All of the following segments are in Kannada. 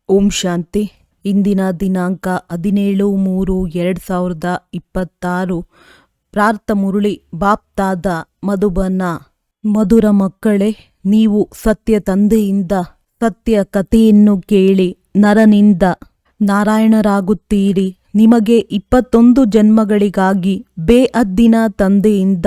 ಓಂ ಶಾಂತಿ. ಇಂದಿನ ದಿನಾಂಕ 17/3/2026. ಪ್ರಾರ್ಥ ಮುರಳಿ ಬಾಪ್ತಾದ ಮಧುಬನ. ಮಧುರ ಮಕ್ಕಳೇ, ನೀವು ಸತ್ಯ ತಂದೆಯಿಂದ ಸತ್ಯ ಕಥೆಯನ್ನು ಕೇಳಿ ನರನಿಂದ ನಾರಾಯಣರಾಗುತ್ತೀರಿ. ನಿಮಗೆ 21 ಜನ್ಮಗಳಿಗಾಗಿ ಬೇಅದ್ದಿನ ತಂದೆಯಿಂದ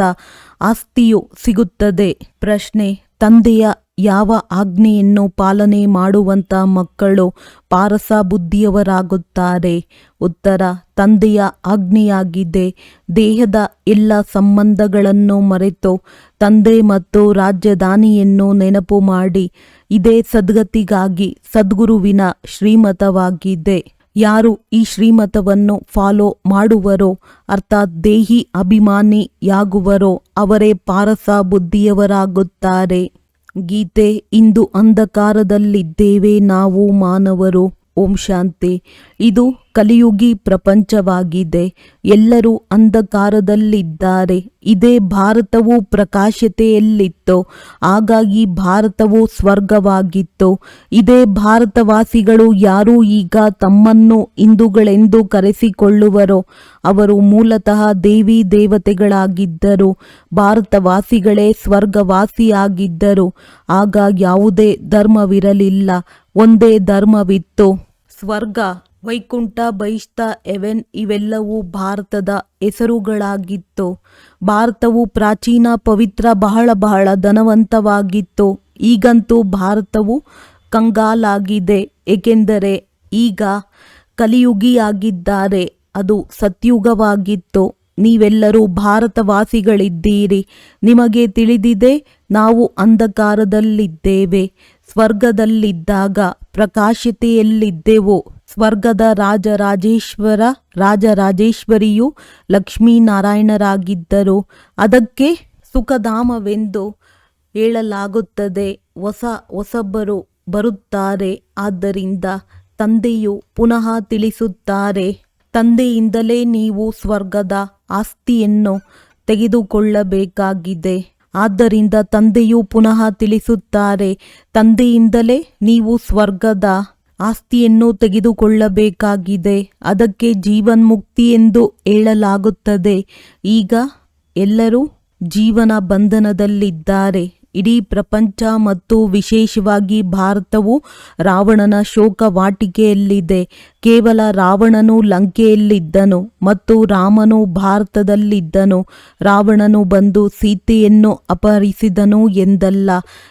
ಆಸ್ತಿಯು ಸಿಗುತ್ತದೆ. ಪ್ರಶ್ನೆ: ತಂದೆಯ ಯಾವ ಆಜ್ಞೆಯನ್ನು ಪಾಲನೆ ಮಾಡುವಂತ ಮಕ್ಕಳು ಪಾರಸ ಬುದ್ಧಿಯವರಾಗುತ್ತಾರೆ? ಉತ್ತರ: ತಂದೆಯ ಆಜ್ಞೆಯಾಗಿದೆ. ದೇಹದ ಎಲ್ಲ ಸಂಬಂಧಗಳನ್ನು ಮರೆತು ತಂದೆ ಮತ್ತು ರಾಜಧಾನಿಯನ್ನು ನೆನಪು ಮಾಡಿ. ಇದೇ ಸದ್ಗತಿಗಾಗಿ ಸದ್ಗುರುವಿನ ಶ್ರೀಮತವಾಗಿದೆ. ಯಾರು ಈ ಶ್ರೀಮತವನ್ನು ಫಾಲೋ ಮಾಡುವರೋ, ಅರ್ಥಾತ್ ದೇಹಿ ಅಭಿಮಾನಿಯಾಗುವರೋ, ಅವರೇ ಪಾರಸ ಬುದ್ಧಿಯವರಾಗುತ್ತಾರೆ. ಗೀತೆ: ಇಂದು ಅಂಧಕಾರದಲ್ಲಿದ್ದೇವೆ ನಾವು ಮಾನವರು. ಓಂ ಶಾಂತಿ. ಇದು ಕಲಿಯುಗಿ ಪ್ರಪಂಚವಾಗಿದೆ. ಎಲ್ಲರೂ ಅಂಧಕಾರದಲ್ಲಿದ್ದಾರೆ. ಇದೇ ಭಾರತವು ಪ್ರಕಾಶತೆಯಲ್ಲಿತ್ತು. ಹಾಗಾಗಿ ಭಾರತವು ಸ್ವರ್ಗವಾಗಿತ್ತು. ಇದೇ ಭಾರತವಾಸಿಗಳು ಯಾರು ಈಗ ತಮ್ಮನ್ನು ಹಿಂದೂಗಳೆಂದು ಕರೆಸಿಕೊಳ್ಳುವರೋ ಅವರು ಮೂಲತಃ ದೇವಿ ದೇವತೆಗಳಾಗಿದ್ದರು. ಭಾರತವಾಸಿಗಳೇ ಸ್ವರ್ಗವಾಸಿಯಾಗಿದ್ದರು. ಆಗ ಯಾವುದೇ ಧರ್ಮವಿರಲಿಲ್ಲ, ಒಂದೇ ಧರ್ಮವಿತ್ತು. ಸ್ವರ್ಗ, ವೈಕುಂಠ, ಬಹಿಷ್ಠ, ಹೆವೆನ್ ಇವೆಲ್ಲವೂ ಭಾರತದ ಹೆಸರುಗಳಾಗಿತ್ತು. ಭಾರತವು ಪ್ರಾಚೀನ, ಪವಿತ್ರ, ಬಹಳ ಧನವಂತವಾಗಿತ್ತು. ಈಗಂತೂ ಭಾರತವು ಕಂಗಾಲಾಗಿದೆ. ಏಕೆಂದರೆ ಈಗ ಕಲಿಯುಗಿಯಾಗಿದ್ದಾರೆ. ಅದು ಸತ್ಯುಗವಾಗಿತ್ತು. ನೀವೆಲ್ಲರೂ ಭಾರತವಾಸಿಗಳಿದ್ದೀರಿ. ನಿಮಗೆ ತಿಳಿದಿದೆ, ನಾವು ಅಂಧಕಾರದಲ್ಲಿದ್ದೇವೆ. ಸ್ವರ್ಗದಲ್ಲಿದ್ದಾಗ ಪ್ರಕಾಶತೆಯಲ್ಲಿದ್ದೆವು. ಸ್ವರ್ಗದ ರಾಜರಾಜೇಶ್ವರಿಯು ಲಕ್ಷ್ಮೀನಾರಾಯಣರಾಗಿದ್ದರು. ಅದಕ್ಕೆ ಸುಖಧಾಮವೆಂದು ಹೇಳಲಾಗುತ್ತದೆ. ಹೊಸಬರು ಬರುತ್ತಾರೆ. ಆದ್ದರಿಂದ ತಂದೆಯು ಪುನಃ ತಿಳಿಸುತ್ತಾರೆ, ತಂದೆಯಿಂದಲೇ ನೀವು ಸ್ವರ್ಗದ ಆಸ್ತಿಯನ್ನು ತೆಗೆದುಕೊಳ್ಳಬೇಕಾಗಿದೆ. ಆದ್ದರಿಂದ ತಂದೆಯು ಪುನಃ ತಿಳಿಸುತ್ತಾರೆ, ತಂದೆಯಿಂದಲೇ ನೀವು ಸ್ವರ್ಗದ ಆಸ್ತಿಯನ್ನು ತೆಗೆದುಕೊಳ್ಳಬೇಕಾಗಿದೆ. ಅದಕ್ಕೆ ಜೀವನ್ಮುಕ್ತಿ ಎಂದು ಹೇಳಲಾಗುತ್ತದೆ. ಈಗ ಎಲ್ಲರೂ ಜೀವನ ಬಂಧನದಲ್ಲಿದ್ದಾರೆ. ಇಡೀ ಪ್ರಪಂಚ ಮತ್ತು ವಿಶೇಷವಾಗಿ ಭಾರತವು ರಾವಣನ ಶೋಕವಾಟಿಕೆಯಲ್ಲಿದೆ. ಕೇವಲ ರಾವಣನು ಲಂಕೆಯಲ್ಲಿದ್ದನು ಮತ್ತು ರಾಮನು ಭಾರತದಲ್ಲಿದ್ದನು. ರಾವಣನು ಬಂದು ಸೀತೆಯನ್ನು ಅಪಹರಿಸಿದನು ಎಂದಲ್ಲ.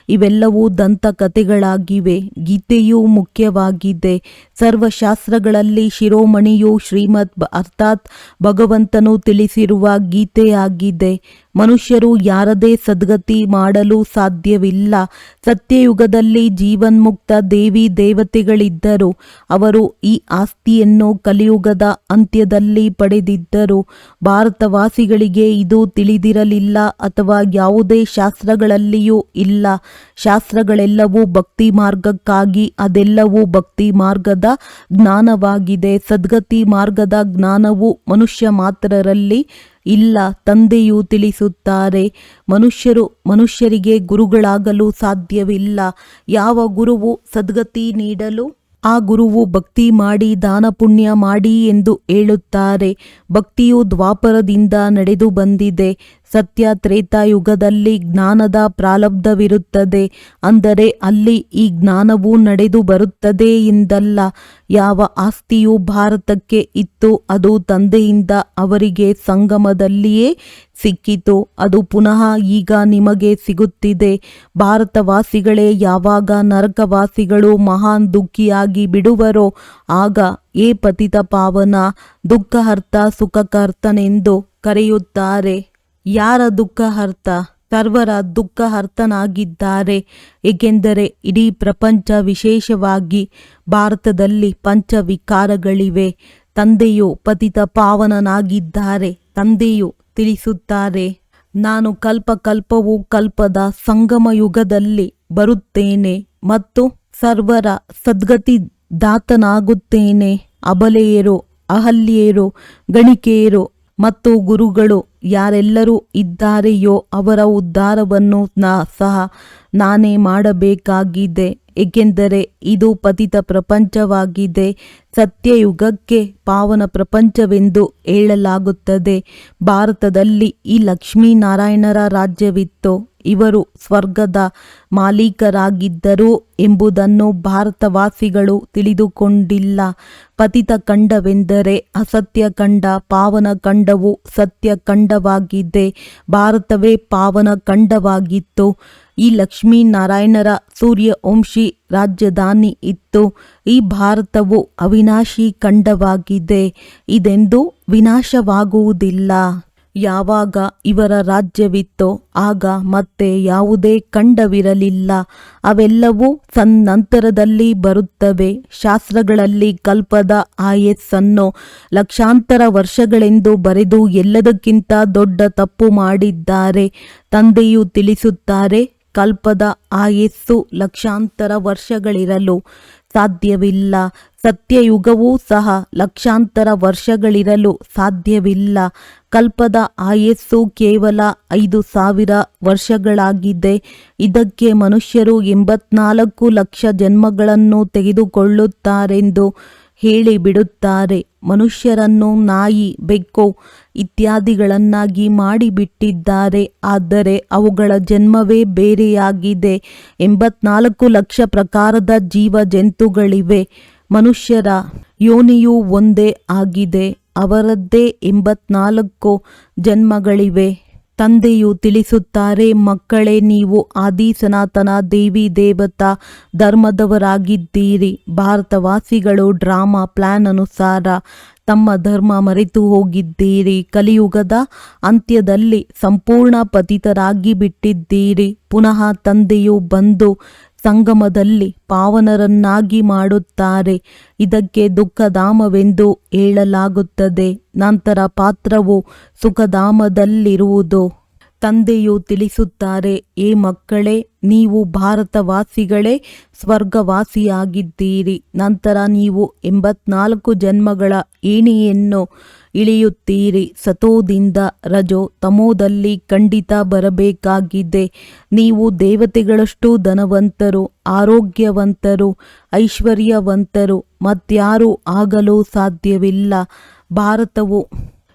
ಇವೆಲ್ಲವೂ ದಂತಕಥೆಗಳಾಗಿವೆ. ಗೀತೆಯೂ ಮುಖ್ಯವಾಗಿದೆ. ಸರ್ವಶಾಸ್ತ್ರಗಳಲ್ಲಿ ಶಿರೋಮಣಿಯು ಶ್ರೀಮದ್ ಅರ್ಥಾತ್ ಭಗವಂತನು ತಿಳಿಸಿರುವ ಗೀತೆಯಾಗಿದೆ. ಮನುಷ್ಯರು ಯಾರದೇ ಸದ್ಗತಿ ಮಾಡಲು ಸಾಧ್ಯವಿಲ್ಲ. ಸತ್ಯಯುಗದಲ್ಲಿ ಜೀವನ್ಮುಕ್ತ ದೇವಿ ದೇವತೆಗಳಿದ್ದರು. ಅವರು ಈ ಆಸ್ತಿಯನ್ನು ಕಲಿಯುಗದ ಅಂತ್ಯದಲ್ಲಿ ಪಡೆದಿದ್ದರು. ಭಾರತವಾಸಿಗಳಿಗೆ ಇದು ತಿಳಿದಿರಲಿಲ್ಲ ಅಥವಾ ಯಾವುದೇ ಶಾಸ್ತ್ರಗಳಲ್ಲಿಯೂ ಇಲ್ಲ. ಶಾಸ್ತ್ರಗಳೆಲ್ಲವೂ ಭಕ್ತಿ ಮಾರ್ಗಕ್ಕಾಗಿ. ಅದೆಲ್ಲವೂ ಭಕ್ತಿ ಮಾರ್ಗದ ಜ್ಞಾನವಾಗಿದೆ. ಸದ್ಗತಿ ಮಾರ್ಗದ ಜ್ಞಾನವು ಮನುಷ್ಯ ಮಾತ್ರರಲ್ಲಿ ಇಲ್ಲ. ತಂದೆಯು ತಿಳಿಸುತ್ತಾರೆ, ಮನುಷ್ಯರಿಗೆ ಗುರುಗಳಾಗಲು ಸಾಧ್ಯವಿಲ್ಲ. ಯಾವ ಗುರುವು ಸದ್ಗತಿ ನೀಡಲು ಆ ಗುರುವು ಭಕ್ತಿ ಮಾಡಿ, ದಾನ ಪುಣ್ಯ ಮಾಡಿ ಎಂದು ಹೇಳುತ್ತಾರೆ. ಭಕ್ತಿಯು ದ್ವಾಪರದಿಂದ ನಡೆದು ಬಂದಿದೆ. ಸತ್ಯ ತ್ರೇತಾಯುಗದಲ್ಲಿ ಜ್ಞಾನದ ಪ್ರಾರಬ್ಧವಿರುತ್ತದೆ. ಅಂದರೆ ಅಲ್ಲಿ ಈ ಜ್ಞಾನವು ನಡೆದು ಬರುತ್ತದೆ ಎಂದಲ್ಲ. ಯಾವ ಆಸ್ತಿಯು ಭಾರತಕ್ಕೆ ಇತ್ತು ಅದು ತಂದೆಯಿಂದ ಅವರಿಗೆ ಸಂಗಮದಲ್ಲಿಯೇ ಸಿಕ್ಕಿತು. ಅದು ಪುನಃ ಈಗ ನಿಮಗೆ ಸಿಗುತ್ತಿದೆ. ಭಾರತವಾಸಿಗಳೇ ಯಾವಾಗ ನರಕವಾಸಿಗಳು ಮಹಾನ್ ದುಃಖಿಯಾಗಿ ಬಿಡುವರೋ ಆಗ ಏ ಪತಿತ ಪಾವನ, ದುಃಖಹರ್ತ, ಸುಖಕರ್ತನೆಂದು ಕರೆಯುತ್ತಾರೆ. ಯಾರ ದುಃಖಹರ್ತ? ಸರ್ವರ ದುಃಖಹರ್ತನಾಗಿದ್ದಾರೆ. ಏಕೆಂದರೆ ಇಡೀ ಪ್ರಪಂಚ, ವಿಶೇಷವಾಗಿ ಭಾರತದಲ್ಲಿ ಪಂಚವಿಕಾರಗಳಿವೆ. ತಂದೆಯು ಪತಿತ ಪಾವನನಾಗಿದ್ದಾರೆ. ತಂದೆಯು ತಿಳಿಸುತ್ತಾರೆ, ನಾನು ಕಲ್ಪಕಲ್ಪವೂ ಕಲ್ಪದ ಸಂಗಮ ಯುಗದಲ್ಲಿ ಬರುತ್ತೇನೆ ಮತ್ತು ಸರ್ವರ ಸದ್ಗತಿದಾತನಾಗುತ್ತೇನೆ. ಅಬಲೆಯರು, ಅಹಲ್ಯರು, ಗಣಿಕೆಯರು ಮತ್ತು ಗುರುಗಳು ಯಾರೆಲ್ಲರೂ ಇದ್ದಾರೆಯೋ ಅವರ ಉದ್ಧಾರವನ್ನು ಸಹ ನಾನೇ ಮಾಡಬೇಕಾಗಿದೆ, ಏಕೆಂದರೆ ಇದು ಪತಿತ ಪ್ರಪಂಚವಾಗಿದೆ. ಸತ್ಯಯುಗಕ್ಕೆ ಪಾವನ ಪ್ರಪಂಚವೆಂದು ಹೇಳಲಾಗುತ್ತದೆ. ಭಾರತದಲ್ಲಿ ಈ ಲಕ್ಷ್ಮೀನಾರಾಯಣರ ರಾಜ್ಯವಿತ್ತು. ಇವರು ಸ್ವರ್ಗದ ಮಾಲೀಕರಾಗಿದ್ದರು ಎಂಬುದನ್ನು ಭಾರತವಾಸಿಗಳು ತಿಳಿದುಕೊಂಡಿಲ್ಲ. ಪತಿತ ಖಂಡವೆಂದರೆ ಅಸತ್ಯ ಖಂಡ, ಪಾವನ ಖಂಡವು ಸತ್ಯ ಖಂಡವಾಗಿದೆ. ಭಾರತವೇ ಪಾವನ ಖಂಡವಾಗಿತ್ತು. ಈ ಲಕ್ಷ್ಮೀನಾರಾಯಣರ ಸೂರ್ಯವಂಶಿ ರಾಜಧಾನಿ ಇತ್ತು. ಈ ಭಾರತವು ಅವಿನಾಶಿ ಖಂಡವಾಗಿದೆ. ಇದೆಂದೂ ವಿನಾಶವಾಗುವುದಿಲ್ಲ. ಯಾವಾಗ ಇವರ ರಾಜ್ಯವಿತ್ತೋ ಆಗ ಮತ್ತೆ ಯಾವುದೇ ಖಂಡವಿರಲಿಲ್ಲ. ಅವೆಲ್ಲವೂ ಸನ್ನಂತರದಲ್ಲಿ ಬರುತ್ತವೆ. ಶಾಸ್ತ್ರಗಳಲ್ಲಿ ಕಲ್ಪದ ಆಯಸ್ಸನ್ನು ಲಕ್ಷಾಂತರ ವರ್ಷಗಳೆಂದು ಬರೆದು ಎಲ್ಲದಕ್ಕಿಂತ ದೊಡ್ಡ ತಪ್ಪು ಮಾಡಿದ್ದಾರೆ. ತಂದೆಯು ತಿಳಿಸುತ್ತಾರೆ, ಕಲ್ಪದ ಆಯಸ್ಸು ಲಕ್ಷಾಂತರ ವರ್ಷಗಳಿರಲು ಸಾಧ್ಯವಿಲ್ಲ. ಸತ್ಯಯುಗವೂ ಸಹ ಲಕ್ಷಾಂತರ ವರ್ಷಗಳಿರಲು ಸಾಧ್ಯವಿಲ್ಲ. ಕಲ್ಪದ ಆಯಸ್ಸು ಕೇವಲ 5,000 ವರ್ಷಗಳಾಗಿದೆ. ಇದಕ್ಕೆ ಮನುಷ್ಯರು 84 ಲಕ್ಷ ಜನ್ಮಗಳನ್ನು ತೆಗೆದುಕೊಳ್ಳುತ್ತಾರೆಂದು ಹೇಳಿಬಿಡುತ್ತಾರೆ. ಮನುಷ್ಯರನ್ನು ನಾಯಿ, ಬೆಕ್ಕು ಇತ್ಯಾದಿಗಳನ್ನಾಗಿ ಮಾಡಿಬಿಟ್ಟಿದ್ದಾರೆ. ಆದರೆ ಅವುಗಳ ಜನ್ಮವೇ ಬೇರೆಯಾಗಿದೆ. 84 ಲಕ್ಷ ಪ್ರಕಾರದ ಜೀವ ಜಂತುಗಳಿವೆ. ಮನುಷ್ಯರ ಯೋನಿಯೂ ಒಂದೇ ಆಗಿದೆ. ಅವರದ್ದೇ 84 ಜನ್ಮಗಳಿವೆ. ತಂದೆಯು ತಿಳಿಸುತ್ತಾರೆ, ಮಕ್ಕಳೇ, ನೀವು ಆದಿ ಸನಾತನ ದೇವಿ ದೇವತಾ ಧರ್ಮದವರಾಗಿದ್ದೀರಿ. ಭಾರತವಾಸಿಗಳು ಡ್ರಾಮಾ ಪ್ಲಾನ್ ಅನುಸಾರ ತಮ್ಮ ಧರ್ಮ ಮರೆತು ಹೋಗಿದ್ದೀರಿ. ಕಲಿಯುಗದ ಅಂತ್ಯದಲ್ಲಿ ಸಂಪೂರ್ಣ ಪತಿತರಾಗಿ ಬಿಟ್ಟಿದ್ದೀರಿ. ಪುನಃ ತಂದೆಯು ಬಂದು ಸಂಗಮದಲ್ಲಿ ಪಾವನರನ್ನಾಗಿ ಮಾಡುತ್ತಾರೆ. ಇದಕ್ಕೆ ದುಃಖಧಾಮವೆಂದು ಹೇಳಲಾಗುತ್ತದೆ. ನಂತರ ಪಾತ್ರವು ಸುಖಧಾಮದಲ್ಲಿರುವುದು. ತಂದೆಯು ತಿಳಿಸುತ್ತಾರೆ, ಏ ಮಕ್ಕಳೇ, ನೀವು ಭಾರತವಾಸಿಗಳೇ ಸ್ವರ್ಗವಾಸಿಯಾಗಿದ್ದೀರಿ. ನಂತರ ನೀವು 84 ಜನ್ಮಗಳ ಏಣಿಯನ್ನು ಇಳಿಯುತ್ತೀರಿ. ಸತೋದಿಂದ ರಜೋ ತಮೋದಲ್ಲಿ ಖಂಡಿತ ಬರಬೇಕಾಗಿದೆ. ನೀವು ದೇವತೆಗಳಷ್ಟು ಧನವಂತರು, ಆರೋಗ್ಯವಂತರು, ಐಶ್ವರ್ಯವಂತರು ಮತ್ಯಾರೂ ಆಗಲು ಸಾಧ್ಯವಿಲ್ಲ. ಭಾರತವು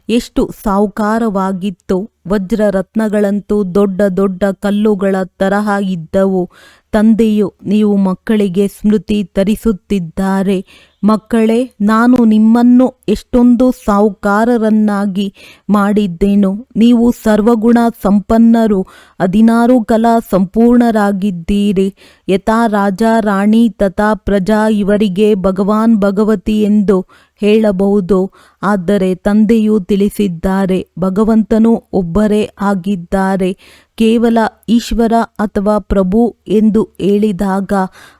ಎಷ್ಟು ಸಾಹುಕಾರವಾಗಿತ್ತು. ವಜ್ರ ರತ್ನಗಳಂತೂ ದೊಡ್ಡ ದೊಡ್ಡ ಕಲ್ಲುಗಳ ತರಹ ಇದ್ದವು. ತಂದೆಯು ನೀವು ಮಕ್ಕಳಿಗೆ ಸ್ಮೃತಿ ತರಿಸುತ್ತಿದ್ದಾರೆ. ಮಕ್ಕಳೇ, ನಾನು ನಿಮ್ಮನ್ನು ಎಷ್ಟೊಂದು ಸಾಹುಕಾರರನ್ನಾಗಿ ಮಾಡಿದ್ದೇನು. ನೀವು ಸರ್ವಗುಣ ಸಂಪನ್ನರು, 16 ಕಲಾ ಸಂಪೂರ್ಣರಾಗಿದ್ದೀರಿ. ಯಥಾ ರಾಜ ರಾಣಿ ತಥಾ ಪ್ರಜಾ. ಇವರಿಗೆ ಭಗವಾನ್ ಭಗವತಿ ಎಂದು ಹೇಳಬಹುದು. ಆದರೆ ತಂದೆಯು ತಿಳಿಸಿದ್ದಾರೆ, ಭಗವಂತನು ಒಬ್ಬರೇ ಆಗಿದ್ದಾರೆ. ಕೇವಲ ಈಶ್ವರ ಅಥವಾ ಪ್ರಭು ಎಂದು ಹೇಳಿದಾಗ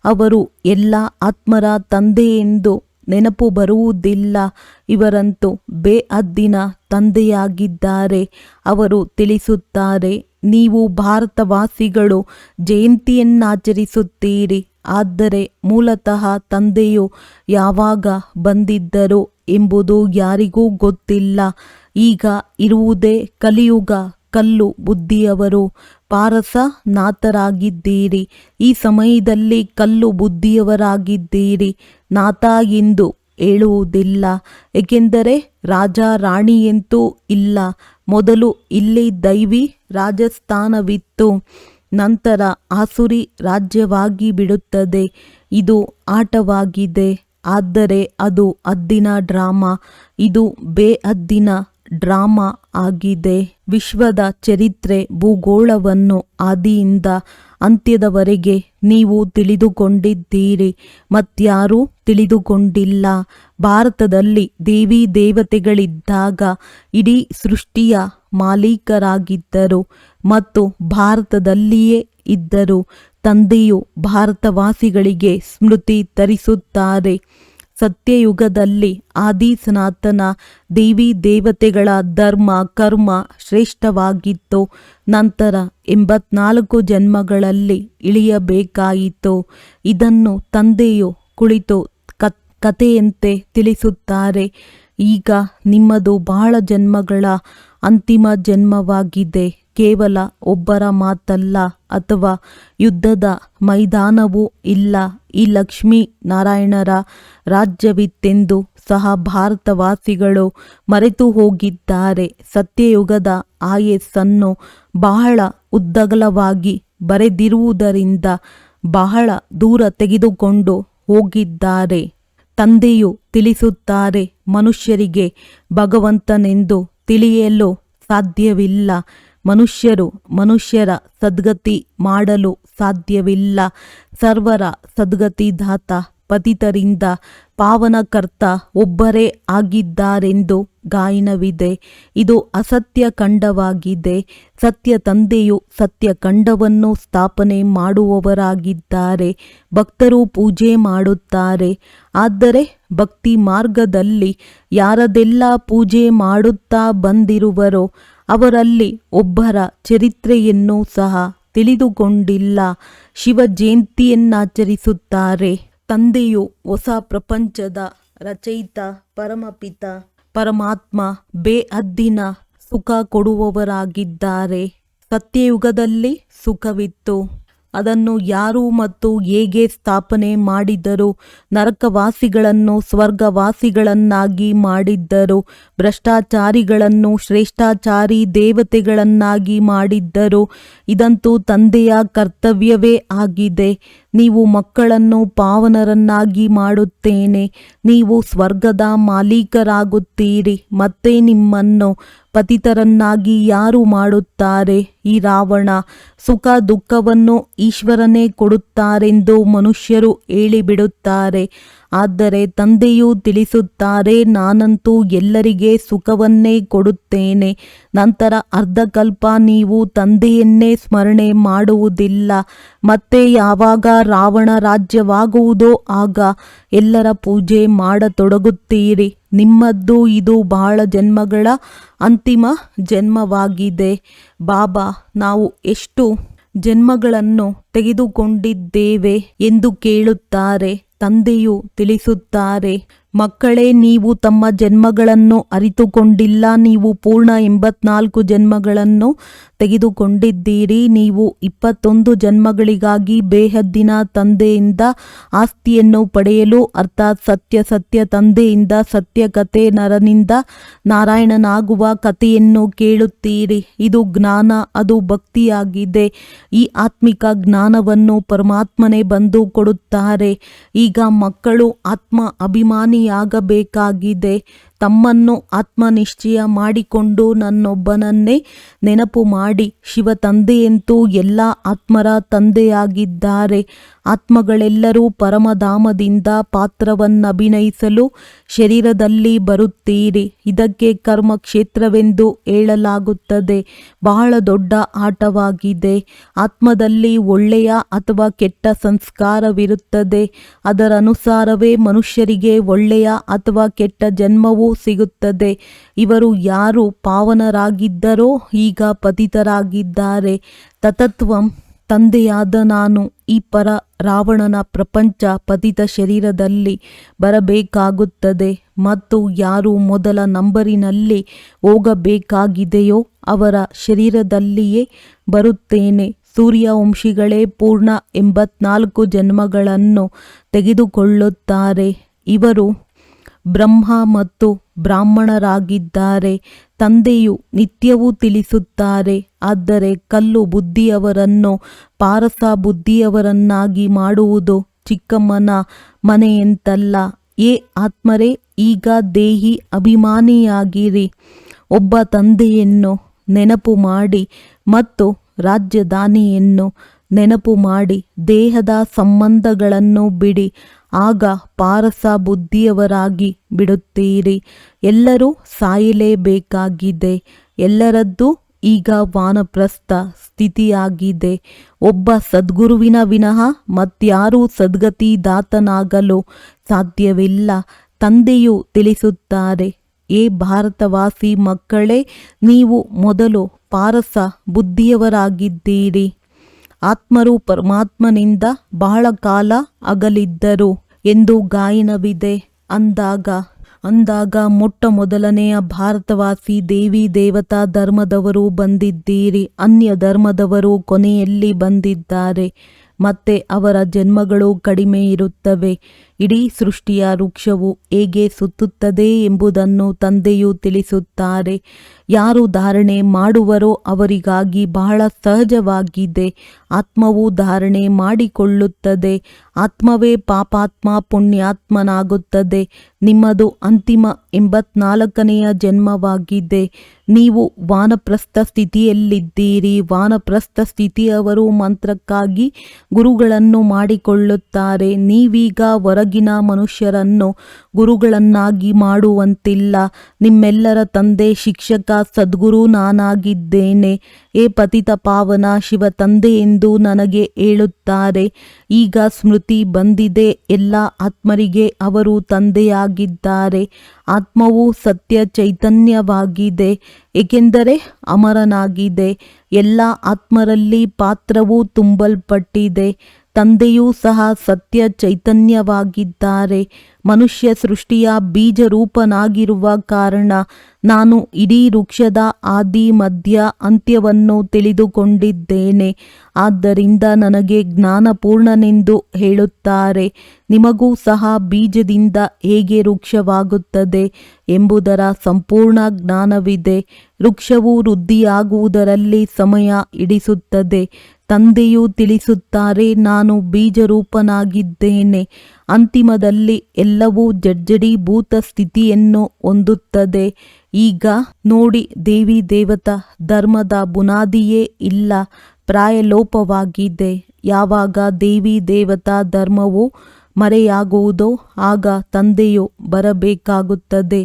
ಅವರು ಎಲ್ಲ ಆತ್ಮರ ತಂದೆ ಎಂದು ನೆನಪು ಬರುವುದಿಲ್ಲ. ಇವರಂತೂ ಬೇಹದ್ದಿನ ತಂದೆಯಾಗಿದ್ದಾರೆ. ಅವರು ತಿಳಿಸುತ್ತಾರೆ, ನೀವು ಭಾರತವಾಸಿಗಳು ಜಯಂತಿಯನ್ನಾಚರಿಸುತ್ತೀರಿ. ಆದರೆ ಮೂಲತಃ ತಂದೆಯು ಯಾವಾಗ ಬಂದಿದ್ದರು ಎಂಬುದು ಯಾರಿಗೂ ಗೊತ್ತಿಲ್ಲ. ಈಗ ಇರುವುದೇ ಕಲಿಯುಗ. ಕಲ್ಲು ಬುದ್ಧಿಯವರು ಪಾರಸನಾಥರಾಗಿದ್ದೀರಿ. ಈ ಸಮಯದಲ್ಲಿ ಕಲ್ಲು ಬುದ್ಧಿಯವರಾಗಿದ್ದೀರಿ. ನಾಥ ಎಂದು ಹೇಳುವುದಿಲ್ಲ, ಏಕೆಂದರೆ ರಾಜ ರಾಣಿಯಂತೂ ಇಲ್ಲ. ಮೊದಲು ಇಲ್ಲಿ ದೈವಿ ರಾಜಸ್ಥಾನವಿತ್ತು, ನಂತರ ಆಸುರಿ ರಾಜ್ಯವಾಗಿ ಬಿಡುತ್ತದೆ. ಇದು ಆಟವಾಗಿದೆ. ಆದರೆ ಅದು ಹದ್ದಿನ ಡ್ರಾಮಾ. ಇದು ಬೇಹದ್ದಿನ ಡ್ರಾಮಾ ಆಗಿದೆ. ವಿಶ್ವದ ಚರಿತ್ರೆ, ಭೂಗೋಳವನ್ನು ಆದಿಯಿಂದ ಅಂತ್ಯದವರೆಗೆ ನೀವು ತಿಳಿದುಕೊಂಡಿದ್ದೀರಿ. ಮತ್ಯಾರೂ ತಿಳಿದುಕೊಂಡಿಲ್ಲ. ಭಾರತದಲ್ಲಿ ದೇವಿ ದೇವತೆಗಳಿದ್ದಾಗ ಇಡೀ ಸೃಷ್ಟಿಯ ಮಾಲೀಕರಾಗಿದ್ದರು ಮತ್ತು ಭಾರತದಲ್ಲಿಯೇ ಇದ್ದರು. ತಂದೆಯು ಭಾರತವಾಸಿಗಳಿಗೆ ಸ್ಮೃತಿ ತರಿಸುತ್ತಾರೆ. ಸತ್ಯಯುಗದಲ್ಲಿ ಆದಿ ಸನಾತನ ದೇವಿ ದೇವತೆಗಳ ಧರ್ಮ ಕರ್ಮ ಶ್ರೇಷ್ಠವಾಗಿತ್ತು. ನಂತರ 84 ಜನ್ಮಗಳಲ್ಲಿ ಇಳಿಯಬೇಕಾಯಿತು. ಇದನ್ನು ತಂದೆಯು ಕುಳಿತು ಕಥೆಯಂತೆ ತಿಳಿಸುತ್ತಾರೆ. ಈಗ ನಿಮ್ಮದು ಬಹಳ ಜನ್ಮಗಳ ಅಂತಿಮ ಜನ್ಮವಾಗಿದೆ. ಕೇವಲ ಒಬ್ಬರ ಮಾತಲ್ಲ ಅಥವಾ ಯುದ್ಧದ ಮೈದಾನವೂ ಇಲ್ಲ. ಈ ಲಕ್ಷ್ಮೀ ನಾರಾಯಣರ ರಾಜ್ಯವಿತ್ತೆಂದು ಸಹ ಭಾರತವಾಸಿಗಳು ಮರೆತು ಹೋಗಿದ್ದಾರೆ. ಸತ್ಯಯುಗದ ಆಯಸ್ಸನ್ನು ಬಹಳ ಉದ್ದಗಲವಾಗಿ ಬರೆದಿರುವುದರಿಂದ ಬಹಳ ದೂರ ತೆಗೆದುಕೊಂಡು ಹೋಗಿದ್ದಾರೆ. ತಂದೆಯು ತಿಳಿಸುತ್ತಾರೆ, ಮನುಷ್ಯರಿಗೆ ಭಗವಂತನೆಂದು ತಿಳಿಯಲು ಸಾಧ್ಯವಿಲ್ಲ. ಮನುಷ್ಯರು ಮನುಷ್ಯರ ಸದ್ಗತಿ ಮಾಡಲು ಸಾಧ್ಯವಿಲ್ಲ. ಸರ್ವರ ಸದ್ಗತಿದಾತ ಪತಿತರಿಂದ ಪಾವನಕರ್ತ ಒಬ್ಬರೇ ಆಗಿದ್ದಾರೆಂದು ಗಾಯನವಿದೆ. ಇದು ಅಸತ್ಯ ಖಂಡವಾಗಿದೆ. ಸತ್ಯ ತಂದೆಯು ಸತ್ಯ ಖಂಡವನ್ನು ಸ್ಥಾಪನೆ ಮಾಡುವವರಾಗಿದ್ದಾರೆ. ಭಕ್ತರು ಪೂಜೆ ಮಾಡುತ್ತಾರೆ. ಆದರೆ ಭಕ್ತಿ ಮಾರ್ಗದಲ್ಲಿ ಯಾರದೆಲ್ಲ ಪೂಜೆ ಮಾಡುತ್ತಾ ಬಂದಿರುವರೋ ಅವರಲ್ಲಿ ಒಬ್ಬರ ಚರಿತ್ರೆಯನ್ನು ಸಹ ತಿಳಿದುಕೊಂಡಿಲ್ಲ. ಶಿವ ಜಯಂತಿಯನ್ನಾಚರಿಸುತ್ತಾರೆ. ತಂದೆಯು ಹೊಸ ಪ್ರಪಂಚದ ರಚಯಿತ, ಪರಮಪಿತ, ಪರಮಾತ್ಮ, ಬೇಹದ್ದಿನ ಸುಖ ಕೊಡುವವರಾಗಿದ್ದಾರೆ. ಸತ್ಯಯುಗದಲ್ಲಿ ಸುಖವಿತ್ತು. ಅದನ್ನು ಯಾರು ಮತ್ತು ಹೇಗೆ ಸ್ಥಾಪನೆ ಮಾಡಿದರು? ನರಕವಾಸಿಗಳನ್ನು ಸ್ವರ್ಗವಾಸಿಗಳನ್ನಾಗಿ ಮಾಡಿದ್ದರು. ಭ್ರಷ್ಟಾಚಾರಿಗಳನ್ನು ಶ್ರೇಷ್ಠಾಚಾರಿ ದೇವತೆಗಳನ್ನಾಗಿ ಮಾಡಿದ್ದರು. ಇದಂತೂ ತಂದೆಯ ಕರ್ತವ್ಯವೇ ಆಗಿದೆ. ನೀವು ಮಕ್ಕಳನ್ನು ಪಾವನರನ್ನಾಗಿ ಮಾಡುತ್ತೇನೆ. ನೀವು ಸ್ವರ್ಗದ ಮಾಲೀಕರಾಗುತ್ತೀರಿ. ಮತ್ತೆ ನಿಮ್ಮನ್ನು ಪತಿತರನ್ನಾಗಿ ಯಾರು ಮಾಡುತ್ತಾರೆ? ಈ ರಾವಣ ಸುಖ ದುಃಖವನ್ನು ಈಶ್ವರನೇ ಕೊಡುತ್ತಾರೆಂದು ಮನುಷ್ಯರು ಹೇಳಿಬಿಡುತ್ತಾರೆ. ಆದರೆ ತಂದೆಯು ತಿಳಿಸುತ್ತಾರೆ, ನಾನಂತೂ ಎಲ್ಲರಿಗೆ ಸುಖವನ್ನೇ ಕೊಡುತ್ತೇನೆ. ನಂತರ ಅರ್ಧಕಲ್ಪ ನೀವು ತಂದೆಯನ್ನೇ ಸ್ಮರಣೆ ಮಾಡುವುದಿಲ್ಲ. ಮತ್ತೆ ಯಾವಾಗ ರಾವಣ ರಾಜ್ಯವಾಗುವುದೋ ಆಗ ಎಲ್ಲರ ಪೂಜೆ ಮಾಡತೊಡಗುತ್ತೀರಿ. ನಿಮ್ಮದ್ದು ಇದು ಬಹಳ ಜನ್ಮಗಳ ಅಂತಿಮ ಜನ್ಮವಾಗಿದೆ. ಬಾಬಾ, ನಾವು ಎಷ್ಟು ಜನ್ಮಗಳನ್ನು ತೆಗೆದುಕೊಂಡಿದ್ದೇವೆ ಎಂದು ಕೇಳುತ್ತಾರೆ. ತಂದೆಯು ತಿಳಿಸುತ್ತಾರೆ, ಮಕ್ಕಳೇ, ನೀವು ತಮ್ಮ ಜನ್ಮಗಳನ್ನು ಅರಿತುಕೊಂಡಿಲ್ಲ. ನೀವು ಪೂರ್ಣ 84 ಜನ್ಮಗಳನ್ನು ತೆಗೆದುಕೊಂಡಿದ್ದೀರಿ. ನೀವು 21 ಜನ್ಮಗಳಿಗಾಗಿ ಬೇಹದ್ದಿನ ತಂದೆಯಿಂದ ಆಸ್ತಿಯನ್ನು ಪಡೆಯಲು, ಅರ್ಥಾತ್ ಸತ್ಯ ತಂದೆಯಿಂದ ಸತ್ಯ ಕಥೆ, ನರನಿಂದ ನಾರಾಯಣನಾಗುವ ಕಥೆಯನ್ನು ಕೇಳುತ್ತೀರಿ. ಇದು ಜ್ಞಾನ, ಅದು ಭಕ್ತಿಯಾಗಿದೆ. ಈ ಆತ್ಮಿಕ ಜ್ಞಾನವನ್ನು ಪರಮಾತ್ಮನೇ ಬಂದು ಕೊಡುತ್ತಾರೆ. ಈಗ ಮಕ್ಕಳು ಆತ್ಮ ಅಭಿಮಾನಿಯಾಗಬೇಕಾಗಿದೆ. ತಮ್ಮನ್ನು ಆತ್ಮನಿಶ್ಚಯ ಮಾಡಿಕೊಂಡು ನನ್ನೊಬ್ಬನನ್ನೇ ನೆನಪು ಮಾಡಿ. ಶಿವ ತಂದೆಯಂತೂ ಎಲ್ಲ ಆತ್ಮರ ತಂದೆಯಾಗಿದ್ದಾರೆ. ಆತ್ಮಗಳೆಲ್ಲರೂ ಪರಮಧಾಮದಿಂದ ಪಾತ್ರವನ್ನಭಿನಯಿಸಲು ಶರೀರದಲ್ಲಿ ಬರುತ್ತೀರಿ. ಇದಕ್ಕೆ ಕರ್ಮಕ್ಷೇತ್ರವೆಂದು ಹೇಳಲಾಗುತ್ತದೆ. ಬಹಳ ದೊಡ್ಡ ಆಟವಾಗಿದೆ. ಆತ್ಮದಲ್ಲಿ ಒಳ್ಳೆಯ ಅಥವಾ ಕೆಟ್ಟ ಸಂಸ್ಕಾರವಿರುತ್ತದೆ. ಅದರನುಸಾರವೇ ಮನುಷ್ಯರಿಗೆ ಒಳ್ಳೆಯ ಅಥವಾ ಕೆಟ್ಟ ಜನ್ಮವೂ ಸಿಗುತ್ತದೆ. ಇವರು ಯಾರು ಪಾವನರಾಗಿದ್ದರೋ ಈಗ ಪತಿತರಾಗಿದ್ದಾರೆ. ತತತ್ವಂ ತಂದೆಯಾದ ನಾನು ಈ ಪರ ರಾವಣನ ಪ್ರಪಂಚ ಪತಿತ ಶರೀರದಲ್ಲಿ ಬರಬೇಕಾಗುತ್ತದೆ ಮತ್ತು ಯಾರು ಮೊದಲ ನಂಬರಿನಲ್ಲಿ ಹೋಗಬೇಕಾಗಿದೆಯೋ ಅವರ ಶರೀರದಲ್ಲಿಯೇ ಬರುತ್ತೇನೆ. ಸೂರ್ಯವಂಶಿಗಳೇ ಪೂರ್ಣ 84 ಜನ್ಮಗಳನ್ನು ತೆಗೆದುಕೊಳ್ಳುತ್ತಾರೆ. ಇವರು ಬ್ರಹ್ಮ ಮತ್ತು ಬ್ರಾಹ್ಮಣರಾಗಿದ್ದಾರೆ. ತಂದೆಯು ನಿತ್ಯವೂ ತಿಳಿಸುತ್ತಾರೆ, ಆದರೆ ಕಲ್ಲು ಬುದ್ಧಿಯವರನ್ನು ಪಾರಸ ಬುದ್ಧಿಯವರನ್ನಾಗಿ ಮಾಡುವುದು ಚಿಕ್ಕಮ್ಮನ ಮನೆಯಂತಲ್ಲ. ಏ ಆತ್ಮರೇ, ಈಗ ದೇಹಿ ಅಭಿಮಾನಿಯಾಗಿರಿ. ಒಬ್ಬ ತಂದೆಯನ್ನು ನೆನಪು ಮಾಡಿ ಮತ್ತು ರಾಜಧಾನಿಯನ್ನು ನೆನಪು ಮಾಡಿ ದೇಹದ ಸಂಬಂಧಗಳನ್ನು ಬಿಡಿ. ಆಗ ಪಾರಸ ಬುದ್ಧಿಯವರಾಗಿ ಬಿಡುತ್ತೀರಿ. ಎಲ್ಲರೂ ಸಾಯಲೇಬೇಕಾಗಿದೆ. ಎಲ್ಲರದ್ದು ಈಗ ವಾನಪ್ರಸ್ಥ ಸ್ಥಿತಿಯಾಗಿದೆ. ಒಬ್ಬ ಸದ್ಗುರುವಿನ ವಿನಃ ಮತ್ಯಾರೂ ಸದ್ಗತಿದಾತನಾಗಲು ಸಾಧ್ಯವಿಲ್ಲ. ತಂದೆಯು ತಿಳಿಸುತ್ತಾರೆ, ಏ ಭಾರತವಾಸಿ ಮಕ್ಕಳೇ, ನೀವು ಮೊದಲು ಪಾರಸ ಬುದ್ಧಿಯವರಾಗಿದ್ದೀರಿ. ಆತ್ಮರು ಪರಮಾತ್ಮನಿಂದ ಬಹಳ ಕಾಲ ಅಗಲಿದ್ದರು ಎಂದು ಗಾಯನವಿದೆ. ಅಂದಾಗ ಅಂದಾಗ ಮೊಟ್ಟ ಮೊದಲನೆಯ ಭಾರತವಾಸಿ ದೇವಿ ದೇವತಾ ಧರ್ಮದವರು ಬಂದಿದ್ದೀರಿ. ಅನ್ಯ ಧರ್ಮದವರು ಕೊನೆಯಲ್ಲಿ ಬಂದಿದ್ದಾರೆ. ಮತ್ತೆ ಅವರ ಜನ್ಮಗಳು ಕಡಿಮೆ ಇರುತ್ತವೆ. ಇಡೀ ಸೃಷ್ಟಿಯ ವೃಕ್ಷವು ಹೇಗೆ ಸುತ್ತುತ್ತದೆ ಎಂಬುದನ್ನು ತಂದೆಯು ತಿಳಿಸುತ್ತಾರೆ. ಯಾರು ಧಾರಣೆ ಮಾಡುವರೋ ಅವರಿಗಾಗಿ ಬಹಳ ಸಹಜವಾಗಿದೆ. ಆತ್ಮವು ಧಾರಣೆ ಮಾಡಿಕೊಳ್ಳುತ್ತದೆ. ಆತ್ಮವೇ ಪಾಪಾತ್ಮ ಪುಣ್ಯಾತ್ಮನಾಗುತ್ತದೆ. ನಿಮ್ಮದು ಅಂತಿಮ 84ನೆಯ ಜನ್ಮವಾಗಿದೆ. ನೀವು ವಾನಪ್ರಸ್ಥ ಸ್ಥಿತಿಯಲ್ಲಿದ್ದೀರಿ. ವಾನಪ್ರಸ್ಥ ಸ್ಥಿತಿಯವರು ಮಂತ್ರಕ್ಕಾಗಿ ಗುರುಗಳನ್ನು ಮಾಡಿಕೊಳ್ಳುತ್ತಾರೆ. ನೀವೀಗ ಹೊರಗಿನ ಮನುಷ್ಯರನ್ನು ಗುರುಗಳನ್ನಾಗಿ ಮಾಡುವಂತಿಲ್ಲ. ನಿಮ್ಮೆಲ್ಲರ ತಂದೆ ಶಿಕ್ಷಕ ಸದ್ಗುರು ನಾನಾಗಿದ್ದೇನೆ. ಏ ಪತಿತ ಪಾವನ ಶಿವ ತಂದೆ ಎಂದು ನನಗೆ ಹೇಳುತ್ತಾರೆ. ಈಗ ಸ್ಮೃತಿ ಬಂದಿದೆ. ಎಲ್ಲ ಆತ್ಮರಿಗೆ ಅವರು ತಂದೆಯಾಗಿದ್ದಾರೆ. ಆತ್ಮವು ಸತ್ಯ ಚೈತನ್ಯವಾಗಿದೆ, ಏಕೆಂದರೆ ಅಮರನಾಗಿದೆ. ಎಲ್ಲ ಆತ್ಮರಲ್ಲಿ ಪಾತ್ರವು ತುಂಬಲ್ಪಟ್ಟಿದೆ. ತಂದೆಯೂ ಸಹ ಸತ್ಯ ಚೈತನ್ಯವಾಗಿದ್ದಾರೆ. ಮನುಷ್ಯ ಸೃಷ್ಟಿಯ ಬೀಜರೂಪನಾಗಿರುವ ಕಾರಣ ನಾನು ಇಡೀ ವೃಕ್ಷದ ಆದಿ ಮಧ್ಯ ಅಂತ್ಯವನ್ನು ತಿಳಿದುಕೊಂಡಿದ್ದೇನೆ. ಆದ್ದರಿಂದ ನನಗೆ ಜ್ಞಾನಪೂರ್ಣನೆಂದು ಹೇಳುತ್ತಾರೆ. ನಿಮಗೂ ಸಹ ಬೀಜದಿಂದ ಹೇಗೆ ವೃಕ್ಷವಾಗುತ್ತದೆ ಎಂಬುದರ ಸಂಪೂರ್ಣ ಜ್ಞಾನವಿದೆ. ವೃಕ್ಷವು ವೃದ್ಧಿಯಾಗುವುದರಲ್ಲಿ ಸಮಯ ಹಿಡಿಸುತ್ತದೆ. ತಂದೆಯು ತಿಳಿಸುತ್ತಾರೆ, ನಾನು ಬೀಜರೂಪನಾಗಿದ್ದೇನೆ. ಅಂತಿಮದಲ್ಲಿ ಎಲ್ಲವೂ ಜಡ್ಜಡೀಭೂತ ಸ್ಥಿತಿಯನ್ನು ಹೊಂದುತ್ತದೆ. ಈಗ ನೋಡಿ, ದೇವಿ ದೇವತಾ ಧರ್ಮದ ಬುನಾದಿಯೇ ಇಲ್ಲ, ಪ್ರಾಯಲೋಪವಾಗಿದೆ. ಯಾವಾಗ ದೇವಿ ದೇವತಾ ಧರ್ಮವು ಮರೆಯಾಗುವುದೋ ಆಗ ತಂದೆಯು ಬರಬೇಕಾಗುತ್ತದೆ.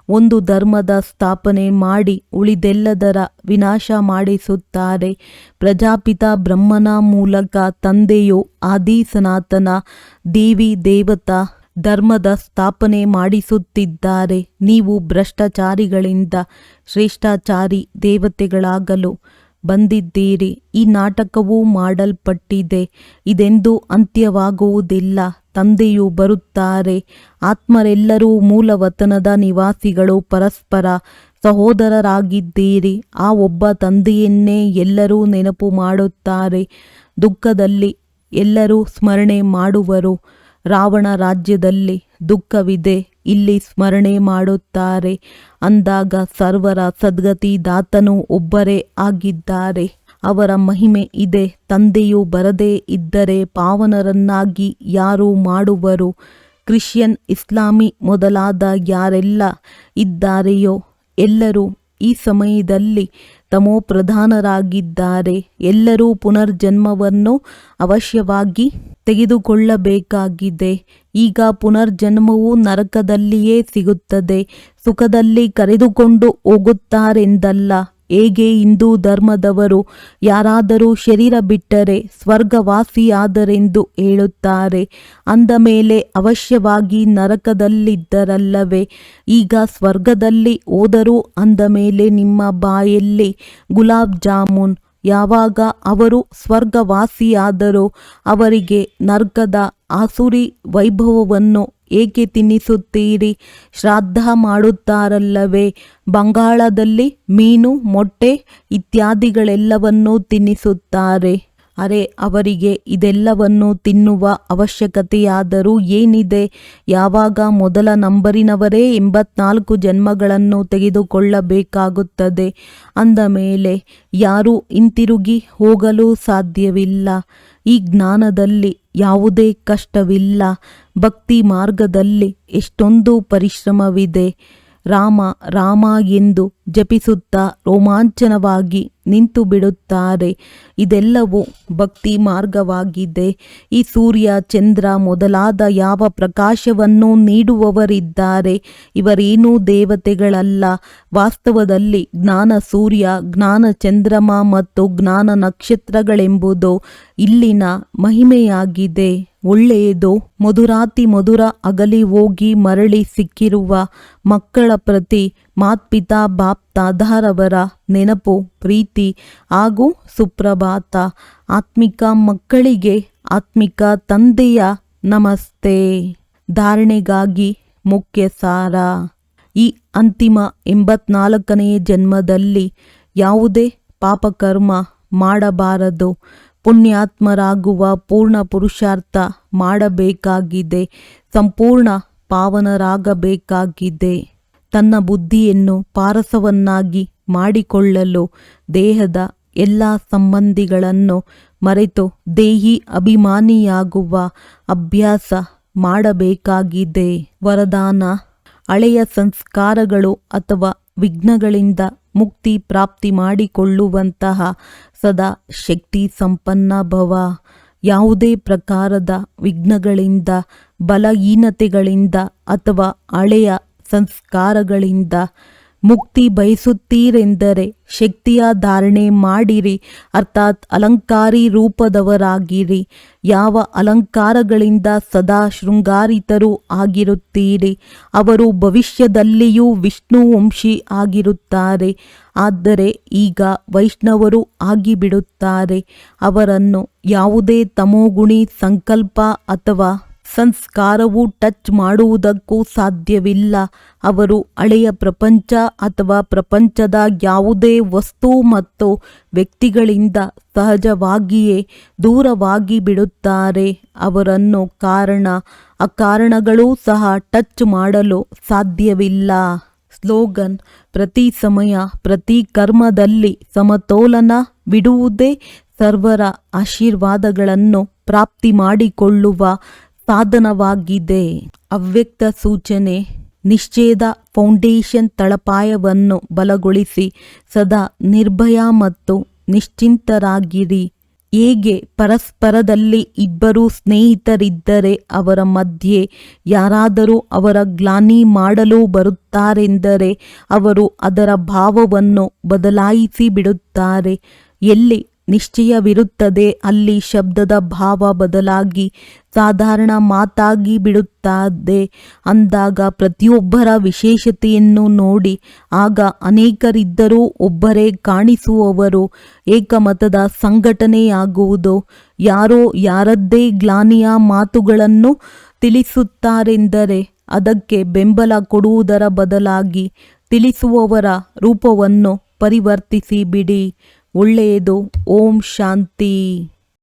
ಒಂದು ಧರ್ಮದ ಸ್ಥಾಪನೆ ಮಾಡಿ ಉಳಿದೆಲ್ಲದರ ವಿನಾಶ ಮಾಡಿಸುತ್ತಾರೆ. ಪ್ರಜಾಪಿತ ಬ್ರಹ್ಮನ ಮೂಲಕ ತಂದೆಯು ಆದಿ ಸನಾತನ ದೇವಿ ದೇವತಾ ಧರ್ಮದ ಸ್ಥಾಪನೆ ಮಾಡಿಸುತ್ತಿದ್ದಾರೆ. ನೀವು ಭ್ರಷ್ಟಾಚಾರಿಗಳಿಂದ ಶ್ರೇಷ್ಠಾಚಾರಿ ದೇವತೆಗಳಾಗಲು ಬಂದಿದ್ದೀರಿ. ಈ ನಾಟಕವು ಮಾಡಲ್ಪಟ್ಟಿದೆ. ಇದೆಂದೂ ಅಂತ್ಯವಾಗುವುದಿಲ್ಲ. ತಂದೆಯು ಬರುತ್ತಾರೆ. ಆತ್ಮರೆಲ್ಲರೂ ಮೂಲವತನದ ನಿವಾಸಿಗಳು. ಪರಸ್ಪರ ಸಹೋದರರಾಗಿದ್ದೀರಿ. ಆ ಒಬ್ಬ ತಂದೆಯನ್ನೇ ಎಲ್ಲರೂ ನೆನಪು ಮಾಡುತ್ತಾರೆ. ದುಃಖದಲ್ಲಿ ಎಲ್ಲರೂ ಸ್ಮರಣೆ ಮಾಡುವರು. ರಾವಣ ರಾಜ್ಯದಲ್ಲಿ ದುಃಖವಿದೆ, ಇಲ್ಲಿ ಸ್ಮರಣೆ ಮಾಡುತ್ತಾರೆ. ಅಂದಾಗ ಸರ್ವರ ಸದ್ಗತಿ ದಾತನು ಒಬ್ಬರೇ ಆಗಿದ್ದಾರೆ. ಅವರ ಮಹಿಮೆ ಇದೆ. ತಂದೆಯು ಬರದೇ ಇದ್ದರೆ ಪಾವನರನ್ನಾಗಿ ಯಾರು ಮಾಡುವರು? ಕ್ರಿಶ್ಚಿಯನ್, ಇಸ್ಲಾಮಿ ಮೊದಲಾದ ಯಾರೆಲ್ಲ ಇದ್ದಾರೆಯೋ ಎಲ್ಲರೂ ಈ ಸಮಯದಲ್ಲಿ ತಮೋಪ್ರಧಾನರಾಗಿದ್ದಾರೆ. ಎಲ್ಲರೂ ಪುನರ್ಜನ್ಮವನ್ನು ಅವಶ್ಯವಾಗಿ ತೆಗೆದುಕೊಳ್ಳಬೇಕಾಗಿದೆ. ಈಗ ಪುನರ್ಜನ್ಮವು ನರಕದಲ್ಲಿಯೇ ಸಿಗುತ್ತದೆ. ಸುಖದಲ್ಲಿ ಕರೆದುಕೊಂಡು ಹೋಗುತ್ತಾರೆಂದಲ್ಲ. ಹೇಗೆ ಹಿಂದೂ ಧರ್ಮದವರು ಯಾರಾದರೂ ಶರೀರ ಬಿಟ್ಟರೆ ಸ್ವರ್ಗವಾಸಿಯಾದರೆಂದು ಹೇಳುತ್ತಾರೆ, ಅಂದ ಮೇಲೆ ಅವಶ್ಯವಾಗಿ ನರಕದಲ್ಲಿದ್ದರಲ್ಲವೇ? ಈಗ ಸ್ವರ್ಗದಲ್ಲಿ ಹೋದರು ಅಂದ ಮೇಲೆ ನಿಮ್ಮ ಬಾಯಲ್ಲಿ ಗುಲಾಬ್ ಜಾಮೂನ್. ಯಾವಾಗ ಅವರು ಸ್ವರ್ಗವಾಸಿಯಾದರೋ ಅವರಿಗೆ ನರಕದ ಆಸುರಿ ವೈಭವವನ್ನು ಏಕೆ ತಿನ್ನಿಸುತ್ತೀರಿ? ಶ್ರಾದ್ದ ಮಾಡುತ್ತಾರಲ್ಲವೇ? ಬಂಗಾಳದಲ್ಲಿ ಮೀನು, ಮೊಟ್ಟೆ ಇತ್ಯಾದಿಗಳೆಲ್ಲವನ್ನೂ ತಿನ್ನಿಸುತ್ತಾರೆ. ಅರೆ, ಅವರಿಗೆ ಇದೆಲ್ಲವನ್ನು ತಿನ್ನುವ ಅವಶ್ಯಕತೆಯಾದರೂ ಏನಿದೆ? ಯಾವಾಗ ಮೊದಲ ನಂಬರಿನವರೇ 84 ಜನ್ಮಗಳನ್ನು ತೆಗೆದುಕೊಳ್ಳಬೇಕಾಗುತ್ತದೆ. ಅಂದ ಮೇಲೆ ಯಾರೂ ಹಿಂತಿರುಗಿ ಹೋಗಲು ಸಾಧ್ಯವಿಲ್ಲ. ಈ ಜ್ಞಾನದಲ್ಲಿ ಯಾವುದೇ ಕಷ್ಟವಿಲ್ಲ. ಭಕ್ತಿ ಮಾರ್ಗದಲ್ಲಿ ಎಷ್ಟೊಂದು ಪರಿಶ್ರಮವಿದೆ. ರಾಮ ರಾಮ ಎಂದು ಜಪಿಸುತ್ತಾ ರೋಮಾಂಚನವಾಗಿ ನಿಂತು ಬಿಡುತ್ತಾರೆ. ಇದೆಲ್ಲವೂ ಭಕ್ತಿ ಮಾರ್ಗವಾಗಿದೆ. ಈ ಸೂರ್ಯ, ಚಂದ್ರ ಮೊದಲಾದ ಯಾವ ಪ್ರಕಾಶವನ್ನು ನೀಡುವವರಿದ್ದಾರೆ, ಇವರೇನೂ ದೇವತೆಗಳಲ್ಲ. ವಾಸ್ತವದಲ್ಲಿ ಜ್ಞಾನ ಸೂರ್ಯ, ಜ್ಞಾನ ಚಂದ್ರಮ ಮತ್ತು ಜ್ಞಾನ ನಕ್ಷತ್ರಗಳೆಂಬುದು ಇಲ್ಲಿನ ಮಹಿಮೆಯಾಗಿದೆ. ಒಳ್ಳೆಯದು. ಮಧುರಾತಿ ಮಧುರ ಅಗಲಿ ಹೋಗಿ ಮರಳಿ ಸಿಕ್ಕಿರುವ ಮಕ್ಕಳ ಪ್ರತಿ ಮಾತ್ಪಿತಾ ಬಾಪ್ ತಾದಾರವರ ನೆನಪು, ಪ್ರೀತಿ ಹಾಗೂ ಸುಪ್ರಭಾತ. ಆತ್ಮಿಕ ಮಕ್ಕಳಿಗೆ ಆತ್ಮಿಕ ತಂದೆಯ ನಮಸ್ತೆ. ಧಾರಣೆಗಾಗಿ ಮುಖ್ಯ ಸಾರ. ಈ ಅಂತಿಮ 84ನೇ ಜನ್ಮದಲ್ಲಿ ಯಾವುದೇ ಪಾಪಕರ್ಮ ಮಾಡಬಾರದು. ಪುಣ್ಯಾತ್ಮರಾಗುವ ಪೂರ್ಣ ಪುರುಷಾರ್ಥ ಮಾಡಬೇಕಾಗಿದೆ. ಸಂಪೂರ್ಣ ಪಾವನರಾಗಬೇಕಾಗಿದೆ. ತನ್ನ ಬುದ್ಧಿಯನ್ನು ಪಾರಸವನ್ನಾಗಿ ಮಾಡಿಕೊಳ್ಳಲು ದೇಹದ ಎಲ್ಲ ಸಂಬಂಧಿಗಳನ್ನು ಮರೆತು ದೇಹಿ ಅಭಿಮಾನಿಯಾಗುವ ಅಭ್ಯಾಸ ಮಾಡಬೇಕಾಗಿದೆ. ವರದಾನ: ಹಳೆಯ ಸಂಸ್ಕಾರಗಳು ಅಥವಾ ವಿಘ್ನಗಳಿಂದ ಮುಕ್ತಿ ಪ್ರಾಪ್ತಿ ಮಾಡಿಕೊಳ್ಳುವಂತಹ ಸದಾ ಶಕ್ತಿ ಸಂಪನ್ನ ಭವ. ಯಾವುದೇ ಪ್ರಕಾರದ ವಿಘ್ನಗಳಿಂದ, ಬಲಹೀನತೆಗಳಿಂದ ಅಥವಾ ಹಳೆಯ ಸಂಸ್ಕಾರಗಳಿಂದ ಮುಕ್ತಿ ಬಯಸುತ್ತೀರೆಂದರೆ ಶಕ್ತಿಯ ಧಾರಣೆ ಮಾಡಿರಿ, ಅರ್ಥಾತ್ ಅಲಂಕಾರಿ ರೂಪದವರಾಗಿರಿ. ಯಾವ ಅಲಂಕಾರಗಳಿಂದ ಸದಾ ಶೃಂಗಾರಿತರೂ ಆಗಿರುತ್ತೀರಿ ಅವರು ಭವಿಷ್ಯದಲ್ಲಿಯೂ ವಿಷ್ಣು ವಂಶಿ ಆಗಿರುತ್ತಾರೆ. ಆದರೆ ಈಗ ವೈಷ್ಣವರು ಆಗಿಬಿಡುತ್ತಾರೆ. ಅವರನ್ನು ಯಾವುದೇ ತಮೋಗುಣಿ ಸಂಕಲ್ಪ ಅಥವಾ ಸಂಸ್ಕಾರವು ಟಚ್ ಮಾಡುವುದಕ್ಕೂ ಸಾಧ್ಯವಿಲ್ಲ. ಅವರು ಹಳೆಯ ಪ್ರಪಂಚ ಅಥವಾ ಪ್ರಪಂಚದ ಯಾವುದೇ ವಸ್ತು ಮತ್ತು ವ್ಯಕ್ತಿಗಳಿಂದ ಸಹಜವಾಗಿಯೇ ದೂರವಾಗಿ ಬಿಡುತ್ತಾರೆ. ಅವರನ್ನು ಕಾರಣ ಅಕಾರಣಗಳೂ ಸಹ ಟಚ್ ಮಾಡಲು ಸಾಧ್ಯವಿಲ್ಲ. ಸ್ಲೋಗನ್: ಪ್ರತಿ ಸಮಯ ಪ್ರತಿ ಕರ್ಮದಲ್ಲಿ ಸಮತೋಲನವಿಡುವುದೇ ಸರ್ವರ ಆಶೀರ್ವಾದಗಳನ್ನು ಪ್ರಾಪ್ತಿ ಮಾಡಿಕೊಳ್ಳುವ ಸಾಧನವಾಗಿದೆ. ಅವ್ಯಕ್ತ ಸೂಚನೆ: ನಿಶ್ಚಯದ ಫೌಂಡೇಶನ್ ತಳಪಾಯವನ್ನು ಬಲಗೊಳಿಸಿ ಸದಾ ನಿರ್ಭಯ ಮತ್ತು ನಿಶ್ಚಿಂತರಾಗಿರಿ. ಹೇಗೆ ಪರಸ್ಪರದಲ್ಲಿ ಇಬ್ಬರು ಸ್ನೇಹಿತರಿದ್ದರೆ ಅವರ ಮಧ್ಯೆ ಯಾರಾದರೂ ಅವರ ಗ್ಲಾನಿ ಮಾಡಲು ಬರುತ್ತಾರೆಂದರೆ ಅವರು ಅದರ ಭಾವವನ್ನು ಬದಲಾಯಿಸಿ ಬಿಡುತ್ತಾರೆ. ಎಲ್ಲಿ ನಿಶ್ಚಯವಿರುತ್ತದೆ ಅಲ್ಲಿ ಶಬ್ದದ ಭಾವ ಬದಲಾಗಿ ಸಾಧಾರಣ ಮಾತಾಗಿ ಬಿಡುತ್ತದೆ. ಅಂದಾಗ ಪ್ರತಿಯೊಬ್ಬರ ವಿಶೇಷತೆಯನ್ನು ನೋಡಿ ಆಗ ಅನೇಕರಿದ್ದರೂ ಒಬ್ಬರೇ ಕಾಣಿಸುವವರು. ಏಕಮತದ ಸಂಘಟನೆಯಾಗುವುದು. ಯಾರೋ ಯಾರದ್ದೇ ಗ್ಲಾನಿಯ ಮಾತುಗಳನ್ನು ತಿಳಿಸುತ್ತಾರೆಂದರೆ ಅದಕ್ಕೆ ಬೆಂಬಲ ಕೊಡುವುದರ ಬದಲಾಗಿ ತಿಳಿಸುವವರ ರೂಪವನ್ನು ಪರಿವರ್ತಿಸಿ ಬಿಡಿ. ಒಳ್ಳೆಯದು. ಓಂ ಶಾಂತಿ.